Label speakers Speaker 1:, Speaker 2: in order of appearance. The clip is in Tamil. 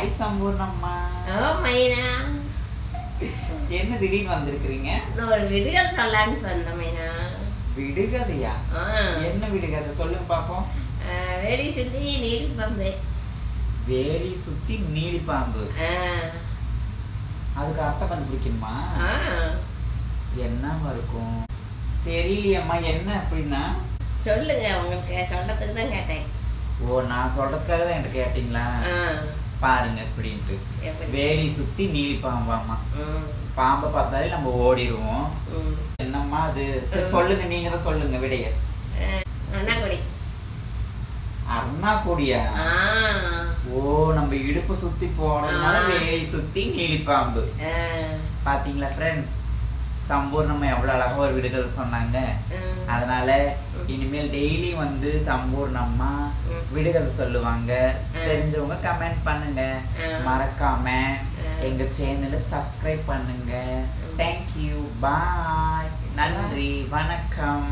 Speaker 1: ஹாய் சம்பூர்ணம்மா.
Speaker 2: மைனா
Speaker 1: என்ன திடீர்னு வந்திருக்கிறீங்க?
Speaker 2: நான் ஒரு விடுகதை சொல்லலான்னு வந்தேன் மைனா.
Speaker 1: விடுகதையா? என்ன விடுகதை சொல்லுங்க பாப்போம்.
Speaker 2: வேலி சுத்தி நீடி பாம்பு.
Speaker 1: வேலி சுத்தி நீடி பாம்பு. அதுக்கு அர்த்தம் கண்டுபிடிக்கணுமா? என்னமா இருக்கும் தெரியலையம்மா. என்ன அப்படின்னா
Speaker 2: சொல்லுங்க, உங்களுக்கு சொல்றதுக்கு தான் கேட்டேன்.
Speaker 1: ஓ, நான் சொல்றதுக்காக தான் என்கிட்ட கேட்டீங்களா? பாருங்க எப்படின்ட்டு. வேலி சுத்தி நீலி பாம்பாமா. பாம்பை பார்த்தாலே நம்ம ஓடிடுவோம். என்னம்மா அது? சொல்லுங்க, நீங்க தான் சொல்லுங்க விடைய.
Speaker 2: அண்ணாக்குடி.
Speaker 1: அண்ணாக்குடியா? ஓ, நம்ம இடுப்பு சுத்தி போறதுனால வேலி சுத்தி நீலி பாம்பு. பாத்தீங்களா ஃப்ரெண்ட்ஸ், சம்பூர்ணமா எவ்வளவு அழகா ஒரு விடுகதை சொன்னாங்க. அதனால இனிமேல் டெய்லி வந்து சம்பூர்ணமா விடுகதை சொல்லுவாங்க. தெரிஞ்சவங்க கமெண்ட் பண்ணுங்க. மறக்காம எங்க சேனலை சப்ஸ்கிரைப் பண்ணுங்க. தேங்க்யூ, பாய், நன்றி, வணக்கம்.